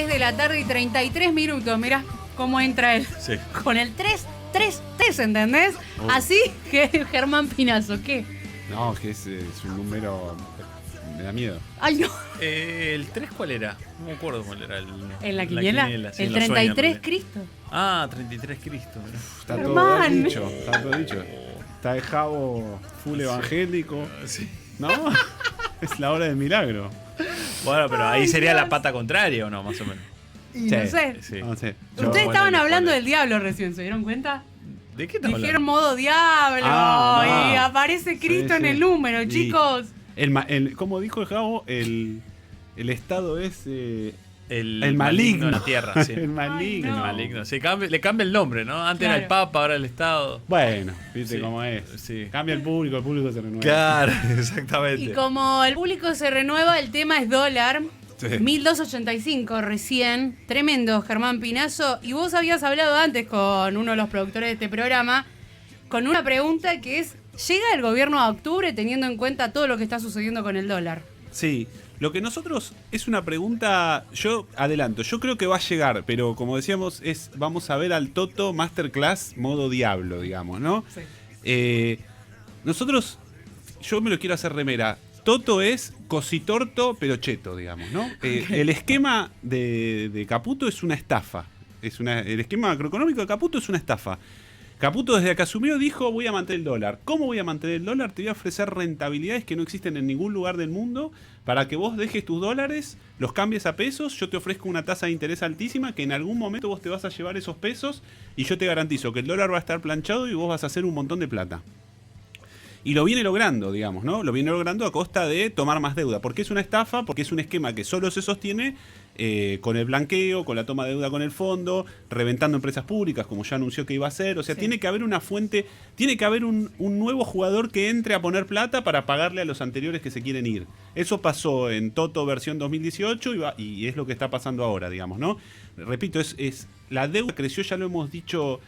3 de la tarde y 33 minutos. Mirá cómo entra él. Sí. Con el 3, ¿entendés? Así que Germán Pinazo, ¿qué? No, que es un número... Me da miedo. Ay, no. ¿El 3 cuál era? No me acuerdo cuál era. ¿En la quiniela? Sí, el en los 33 sueños, Cristo. Ah, 33 Cristo. Mirá. Está Germán. todo dicho, está todo dicho. Está el Javo full evangélico. Sí. ¿No? Es la hora del milagro. Bueno, pero ahí Ay, sería Dios. la pata contraria, ¿o no? Más o menos. Y no sé. Sí. No sé. Ustedes estaban hablando del diablo recién, ¿se dieron cuenta? ¿De qué estamos Dijeron hablando? modo diablo Ah, y no. aparece Cristo en sí. el número, Y- chicos. Como dijo el Javo, el estado es El maligno de la tierra, sí. el maligno. Ay, no. El maligno. Sí, le cambia el nombre, ¿no? Antes Claro. era el Papa, ahora el Estado. Bueno, viste Sí, cómo es. sí. Cambia el público se renueva. Claro, Y exactamente. como el público se renueva, el tema es dólar. Sí. 1285 recién. Tremendo, Germán Pinazo. Y vos habías hablado antes con uno de los productores de este programa con una pregunta que es: ¿llega el gobierno a octubre teniendo en cuenta todo lo que está sucediendo con el dólar? Sí, lo que nosotros es una pregunta, yo adelanto, yo creo que va a llegar, pero como decíamos, vamos a ver al Toto Masterclass modo diablo, digamos, ¿no? Sí. Nosotros, yo me lo quiero hacer remera. Toto es cositorto pero cheto, digamos, ¿no? El esquema de Caputo es una estafa. El esquema macroeconómico de Caputo es una estafa. Caputo desde que asumió dijo: voy a mantener el dólar. ¿Cómo voy a mantener el dólar? Te voy a ofrecer rentabilidades que no existen en ningún lugar del mundo para que vos dejes tus dólares, los cambies a pesos, yo te ofrezco una tasa de interés altísima que en algún momento vos te vas a llevar esos pesos y yo te garantizo que el dólar va a estar planchado y vos vas a hacer un montón de plata. Y lo viene logrando, digamos, ¿no? Lo viene logrando a costa de tomar más deuda. ¿Por qué es una estafa? Porque es un esquema que solo se sostiene con el blanqueo, con la toma de deuda con el fondo, reventando empresas públicas, como ya anunció que iba a hacer. O sea, Sí. tiene que haber una fuente, tiene que haber un nuevo jugador que entre a poner plata para pagarle a los anteriores que se quieren ir. Eso pasó en Toto versión 2018 y es lo que está pasando ahora, digamos, ¿no? Repito, la deuda creció, ya lo hemos dicho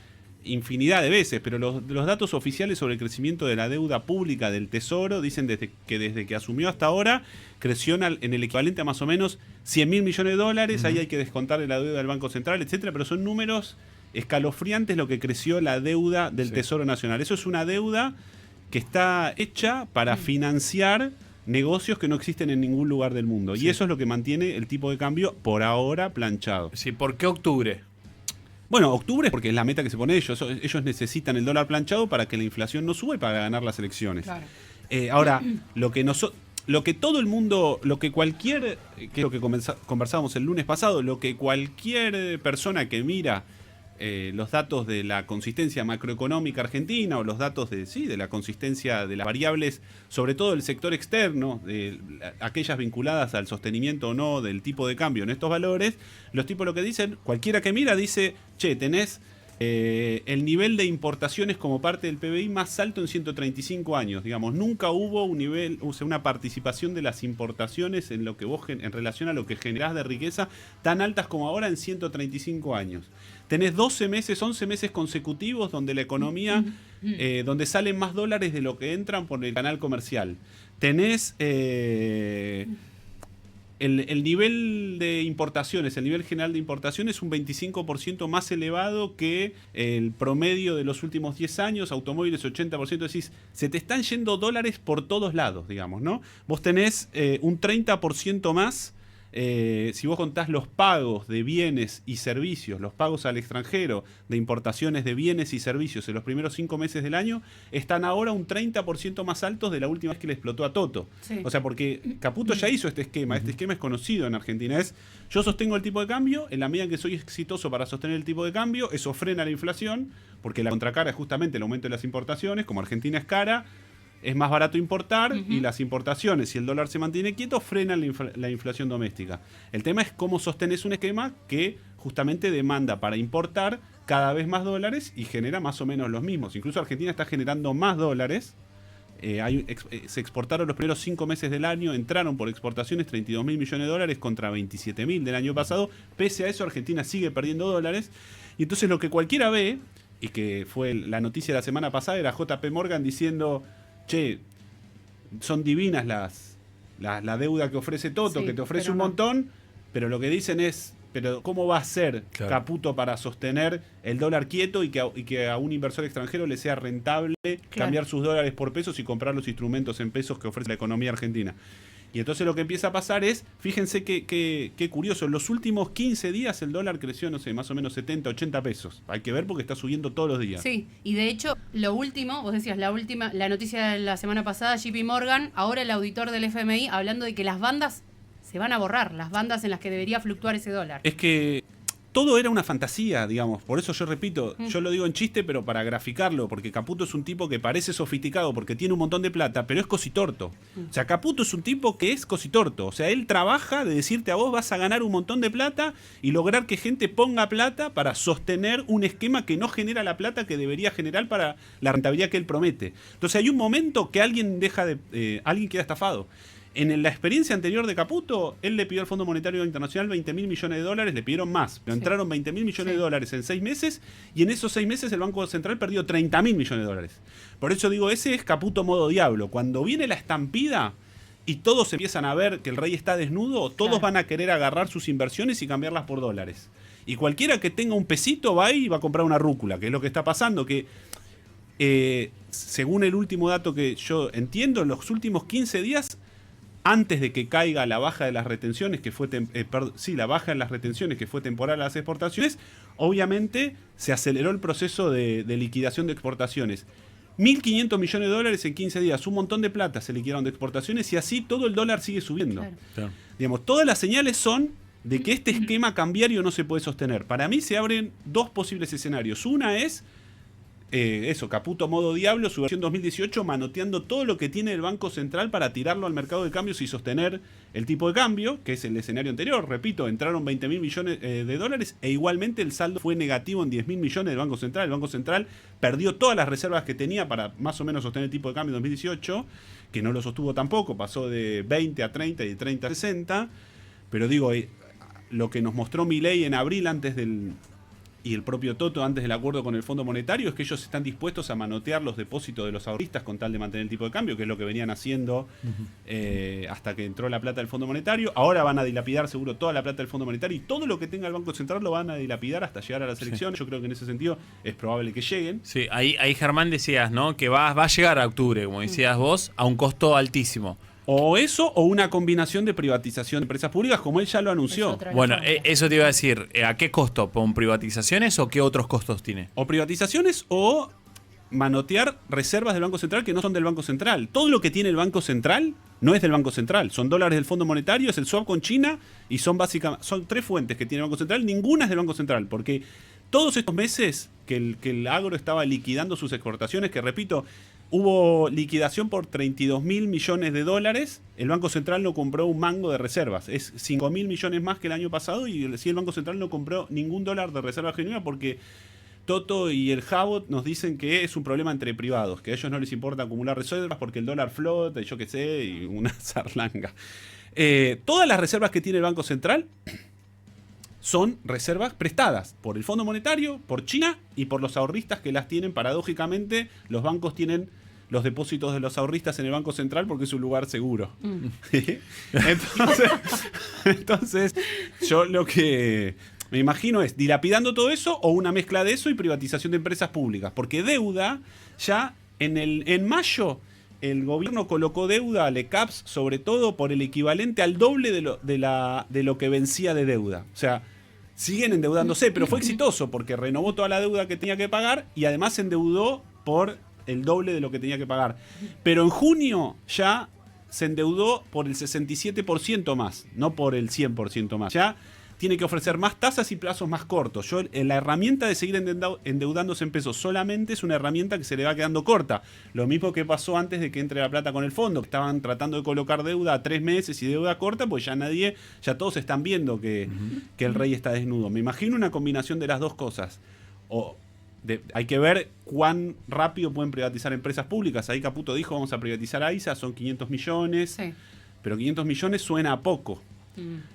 infinidad de veces, pero los datos oficiales sobre el crecimiento de la deuda pública del Tesoro dicen desde que asumió hasta ahora creció en el equivalente a más o menos 100.000 millones de dólares. Ahí hay que descontarle la deuda del Banco Central, etcétera, pero son números escalofriantes lo que creció la deuda del Tesoro Nacional. Eso es una deuda que está hecha para financiar negocios que no existen en ningún lugar del mundo. Sí. Y eso es lo que mantiene el tipo de cambio por ahora planchado. Sí, ¿por qué octubre? Bueno, octubre es porque es la meta que se pone ellos. Ellos necesitan el dólar planchado para que la inflación no suba y para ganar las elecciones. Claro. Ahora, lo que todo el mundo, que es lo que conversábamos el lunes pasado, lo que cualquier persona que mira los datos de la consistencia macroeconómica argentina o los datos de la consistencia de las variables, sobre todo del sector externo, de aquellas vinculadas al sostenimiento o no del tipo de cambio en estos valores, los tipos lo que dicen, cualquiera que mira dice: che, tenés el nivel de importaciones como parte del PBI más alto en 135 años. Digamos, nunca hubo una participación de las importaciones en lo que vos en relación a lo que generás de riqueza tan altas como ahora en 135 años. Tenés 11 meses consecutivos donde la economía, donde salen más dólares de lo que entran por el canal comercial. Tenés el nivel de importaciones, el nivel general de importaciones es un 25% más elevado que el promedio de los últimos 10 años, automóviles 80%, decís, se te están yendo dólares por todos lados, digamos, ¿no? Vos tenés un 30% más. Si vos contás los pagos de bienes y servicios, los pagos al extranjero de importaciones de bienes y servicios en los primeros 5 meses del año, están ahora un 30% más altos de la última vez que le explotó a Toto. Sí. O sea, porque Caputo ya hizo este esquema es conocido en Argentina, yo sostengo el tipo de cambio, en la medida en que soy exitoso para sostener el tipo de cambio, eso frena la inflación, porque la contracara es justamente el aumento de las importaciones, como Argentina es cara, es más barato importar y las importaciones, si el dólar se mantiene quieto, frenan la inflación doméstica. El tema es cómo sostenés un esquema que justamente demanda para importar cada vez más dólares y genera más o menos los mismos. Incluso Argentina está generando más dólares. Se exportaron los primeros 5 meses del año, entraron por exportaciones 32.000 millones de dólares contra 27.000 del año pasado. Pese a eso, Argentina sigue perdiendo dólares. Y entonces lo que cualquiera ve, y que fue la noticia de la semana pasada, era JP Morgan diciendo: che, son divinas la deuda que ofrece Toto, Sí, que te ofrece pero un no. montón, pero lo que dicen es, pero ¿cómo va a ser Claro. Caputo para sostener el dólar quieto y que a un inversor extranjero le sea rentable cambiar sus dólares por pesos y comprar los instrumentos en pesos que ofrece la economía argentina? Y entonces lo que empieza a pasar es, fíjense qué curioso, en los últimos 15 días el dólar creció, no sé, más o menos 70, 80 pesos. Hay que ver porque está subiendo todos los días. Sí, y de hecho, lo último, vos decías, la noticia de la semana pasada, JP Morgan, ahora el auditor del FMI, hablando de que las bandas se van a borrar, las bandas en las que debería fluctuar ese dólar. Es que todo era una fantasía, digamos. Por eso yo repito, yo lo digo en chiste, pero para graficarlo, porque Caputo es un tipo que parece sofisticado porque tiene un montón de plata, pero es cositorto. O sea, Caputo es un tipo que es cositorto. O sea, él trabaja de decirte a vos vas a ganar un montón de plata y lograr que gente ponga plata para sostener un esquema que no genera la plata que debería generar para la rentabilidad que él promete. Entonces hay un momento que alguien alguien queda estafado. En la experiencia anterior de Caputo, él le pidió al Fondo Monetario Internacional 20.000 millones de dólares, le pidieron más, pero entraron 20.000 millones de dólares en 6 meses y en esos 6 meses el Banco Central perdió 30.000 millones de dólares. Por eso digo, ese es Caputo modo diablo. Cuando viene la estampida y todos empiezan a ver que el rey está desnudo, todos van a querer agarrar sus inversiones y cambiarlas por dólares. Y cualquiera que tenga un pesito va ahí y va a comprar una rúcula, que es lo que está pasando, que según el último dato que yo entiendo, en los últimos 15 días antes de que caiga la baja de las retenciones, que fue la baja en las retenciones que fue temporal a las exportaciones, obviamente se aceleró el proceso de liquidación de exportaciones. 1.500 millones de dólares en 15 días, un montón de plata se liquidaron de exportaciones y así todo el dólar sigue subiendo. Claro. Digamos, todas las señales son de que este esquema cambiario no se puede sostener. Para mí se abren dos posibles escenarios. Una es Caputo modo diablo, su versión 2018, manoteando todo lo que tiene el Banco Central para tirarlo al mercado de cambios y sostener el tipo de cambio, que es el escenario anterior. Repito, entraron 20.000 millones de dólares e igualmente el saldo fue negativo en 10.000 millones del Banco Central. El Banco Central perdió todas las reservas que tenía para más o menos sostener el tipo de cambio en 2018, que no lo sostuvo tampoco, pasó de 20 a 30 y de 30 a 60. Pero digo, lo que nos mostró Milei en abril y el propio Toto antes del acuerdo con el Fondo Monetario es que ellos están dispuestos a manotear los depósitos de los ahorristas con tal de mantener el tipo de cambio, que es lo que venían haciendo hasta que entró la plata del Fondo Monetario. Ahora van a dilapidar seguro toda la plata del Fondo Monetario y todo lo que tenga el Banco Central lo van a dilapidar hasta llegar a las elecciones. Yo creo que en ese sentido es probable que lleguen. Sí, ahí Germán decías, ¿no? Que va a llegar a octubre, como decías vos, a un costo altísimo. O eso, o una combinación de privatización de empresas públicas, como él ya lo anunció. Bueno, eso te iba a decir. ¿A qué costo? ¿Con privatizaciones o qué otros costos tiene? O privatizaciones o manotear reservas del Banco Central que no son del Banco Central. Todo lo que tiene el Banco Central no es del Banco Central. Son dólares del Fondo Monetario, es el swap con China y son básicamente son 3 fuentes que tiene el Banco Central. Ninguna es del Banco Central, porque todos estos meses que el agro estaba liquidando sus exportaciones, que repito, hubo liquidación por 32.000 millones de dólares. El Banco Central no compró un mango de reservas. Es 5.000 millones más que el año pasado y el Banco Central no compró ningún dólar de reserva genuina porque Toto y el Jabot nos dicen que es un problema entre privados, que a ellos no les importa acumular reservas porque el dólar flota y yo qué sé, y una zarlanga. Todas las reservas que tiene el Banco Central son reservas prestadas por el Fondo Monetario, por China y por los ahorristas que las tienen. Paradójicamente, los bancos tienen los depósitos de los ahorristas en el Banco Central porque es un lugar seguro. Entonces, yo lo que me imagino es dilapidando todo eso o una mezcla de eso y privatización de empresas públicas. Porque deuda, ya en mayo, el gobierno colocó deuda, LECAPS, sobre todo por el equivalente al doble de lo que vencía de deuda. O sea, siguen endeudándose, pero fue exitoso porque renovó toda la deuda que tenía que pagar y además se endeudó por el doble de lo que tenía que pagar. Pero en junio ya se endeudó por el 67% más, no por el 100% más. Ya tiene que ofrecer más tasas y plazos más cortos. La herramienta de seguir endeudándose en pesos solamente es una herramienta que se le va quedando corta. Lo mismo que pasó antes de que entre la plata con el fondo, que estaban tratando de colocar deuda a 3 meses y deuda corta, pues ya todos están viendo que el rey está desnudo. Me imagino una combinación de las dos cosas. Hay que ver cuán rápido pueden privatizar empresas públicas. Ahí Caputo dijo, vamos a privatizar AISA, son 500 millones. Sí. Pero 500 millones suena a poco.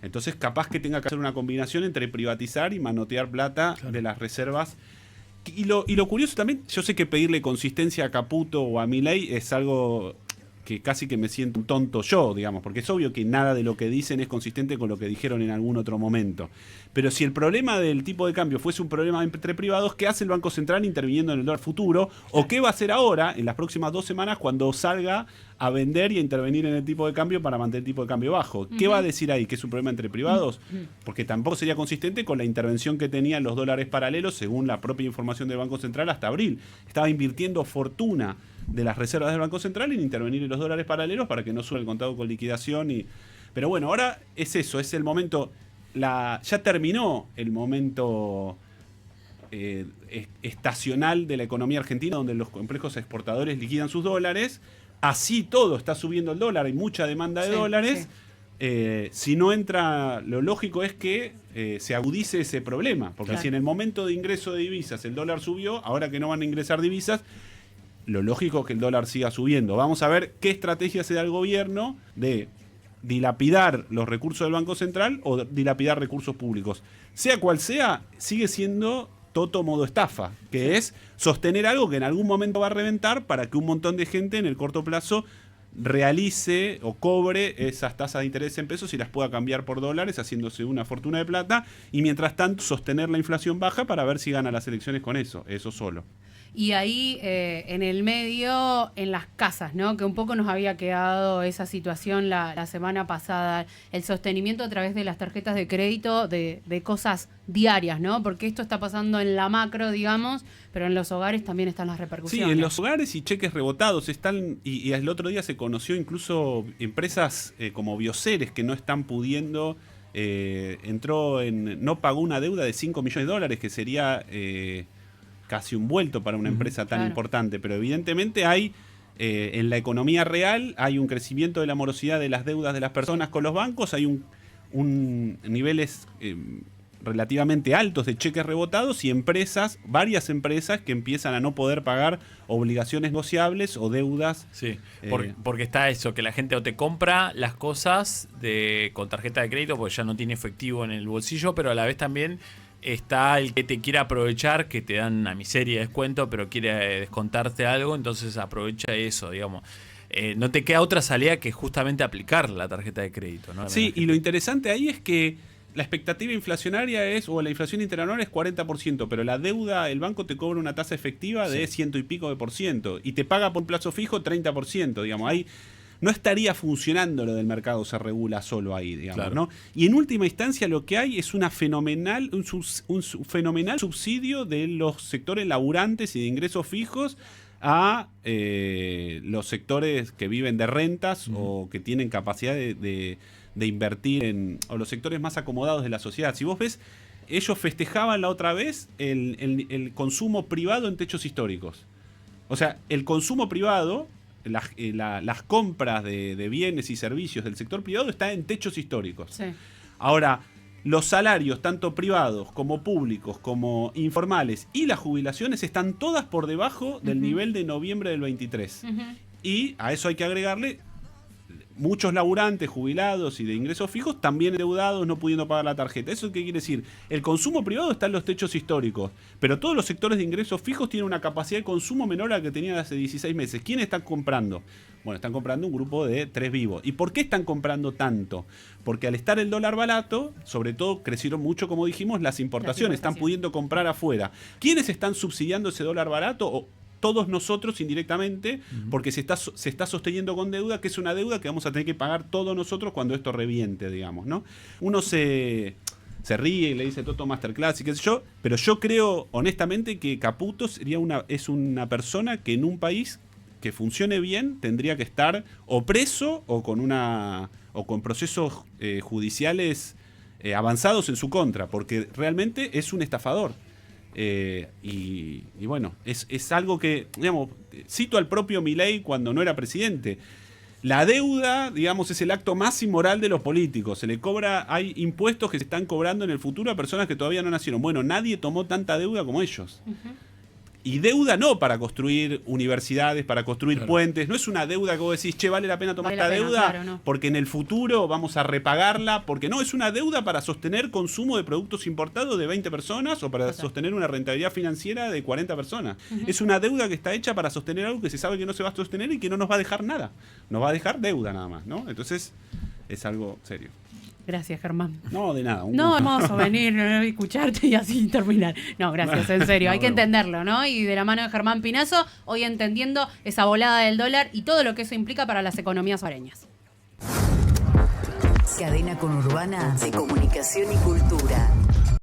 Entonces capaz que tenga que hacer una combinación entre privatizar y manotear plata de las reservas. Y lo curioso también, yo sé que pedirle consistencia a Caputo o a Milei es algo que casi que me siento un tonto yo, digamos, porque es obvio que nada de lo que dicen es consistente con lo que dijeron en algún otro momento. Pero si el problema del tipo de cambio fuese un problema entre privados, ¿qué hace el Banco Central interviniendo en el dólar futuro? ¿O qué va a hacer ahora, en las próximas 2 semanas, cuando salga a vender y a intervenir en el tipo de cambio para mantener el tipo de cambio bajo? ¿Qué va a decir ahí? ¿Que es un problema entre privados? Porque tampoco sería consistente con la intervención que tenían los dólares paralelos, según la propia información del Banco Central, hasta abril. Estaba invirtiendo fortuna de las reservas del Banco Central en intervenir en los dólares paralelos para que no suba el contado con liquidación. Pero bueno, ahora es eso, es el momento, ya terminó el momento estacional de la economía argentina, donde los complejos exportadores liquidan sus dólares. Así todo está subiendo el dólar, hay mucha demanda de dólares. Si no entra, lo lógico es que se agudice ese problema, porque si en el momento de ingreso de divisas el dólar subió, ahora que no van a ingresar divisas, lo lógico es que el dólar siga subiendo. Vamos a ver qué estrategia se da el gobierno de dilapidar los recursos del Banco Central o dilapidar recursos públicos. Sea cual sea, sigue siendo toto modo estafa, que es sostener algo que en algún momento va a reventar para que un montón de gente en el corto plazo realice o cobre esas tasas de interés en pesos y las pueda cambiar por dólares, haciéndose una fortuna de plata, y mientras tanto sostener la inflación baja para ver si gana las elecciones con eso solo. Y ahí en el medio, en las casas, ¿no? Que un poco nos había quedado esa situación la semana pasada, el sostenimiento a través de las tarjetas de crédito de cosas diarias, ¿no? Porque esto está pasando en la macro, digamos, pero en los hogares también están las repercusiones. Sí, en los hogares y cheques rebotados están, y el otro día se conoció incluso empresas como Bioceres que no están pudiendo, no pagó una deuda de $5 millones, que sería casi un vuelto para una empresa tan importante, pero evidentemente hay en la economía real hay un crecimiento de la morosidad de las deudas de las personas con los bancos, hay un niveles relativamente altos de cheques rebotados y varias empresas que empiezan a no poder pagar obligaciones negociables o deudas. Sí, porque está eso, que la gente o te compra las cosas con tarjeta de crédito porque ya no tiene efectivo en el bolsillo, pero a la vez también está el que te quiere aprovechar, que te dan una miseria de descuento, pero quiere descontarte algo, entonces aprovecha eso, digamos. No te queda otra salida que justamente aplicar la tarjeta de crédito, ¿no? Sí, y lo interesante ahí es que la expectativa inflacionaria o la inflación interanual es 40%, pero la deuda, el banco te cobra una tasa efectiva de 100 y pico de % y te paga por plazo fijo 30%, digamos. Ahí no estaría funcionando lo del mercado se regula solo ahí, digamos, ¿no? Y en última instancia lo que hay es un fenomenal subsidio de los sectores laburantes y de ingresos fijos a los sectores que viven de rentas o que tienen capacidad de invertir o los sectores más acomodados de la sociedad. Si vos ves, ellos festejaban la otra vez el consumo privado en techos históricos. O sea, el consumo privado, las compras de bienes y servicios del sector privado está en techos históricos. Sí. Ahora, los salarios, tanto privados como públicos, como informales, y las jubilaciones están todas por debajo del nivel de noviembre del 23. Y a eso hay que agregarle muchos laburantes, jubilados y de ingresos fijos también endeudados, no pudiendo pagar la tarjeta. ¿Eso qué quiere decir? El consumo privado está en los techos históricos, pero todos los sectores de ingresos fijos tienen una capacidad de consumo menor a la que tenían hace 16 meses. ¿Quién está comprando? Bueno, están comprando un grupo de 3 vivos. ¿Y por qué están comprando tanto? Porque al estar el dólar barato, sobre todo crecieron mucho, como dijimos, las importaciones. Están pudiendo comprar afuera. ¿Quiénes están subsidiando ese dólar barato? Todos nosotros indirectamente, porque se está sosteniendo con deuda, que es una deuda que vamos a tener que pagar todos nosotros cuando esto reviente, digamos, ¿no? Uno se ríe y le dice Toto Masterclass y qué sé yo, pero yo creo honestamente que Caputo es una persona que en un país que funcione bien tendría que estar o preso o con procesos judiciales avanzados en su contra, porque realmente es un estafador. Y bueno, es algo que, digamos, cito al propio Milei cuando no era presidente. La deuda, digamos, es el acto más inmoral de los políticos. Hay impuestos que se están cobrando en el futuro a personas que todavía no nacieron. Bueno, nadie tomó tanta deuda como ellos. Y deuda no para construir universidades, para construir puentes. No es una deuda que vos decís, che, vale la pena tomar esta deuda claro, no. porque en el futuro vamos a repagarla. Porque no, es una deuda para sostener consumo de productos importados de 20 personas o para sostener una rentabilidad financiera de 40 personas. Es una deuda que está hecha para sostener algo que se sabe que no se va a sostener y que no nos va a dejar nada. Nos va a dejar deuda nada más, ¿no? Entonces, es algo serio. Gracias, Germán. No, de nada. No, hermoso venir, escucharte y así terminar. No, gracias, en serio. Hay que entenderlo, ¿no? Y de la mano de Germán Pinazo, hoy entendiendo esa volada del dólar y todo lo que eso implica para las economías hogareñas. Cadena Conurbana de Comunicación y Cultura.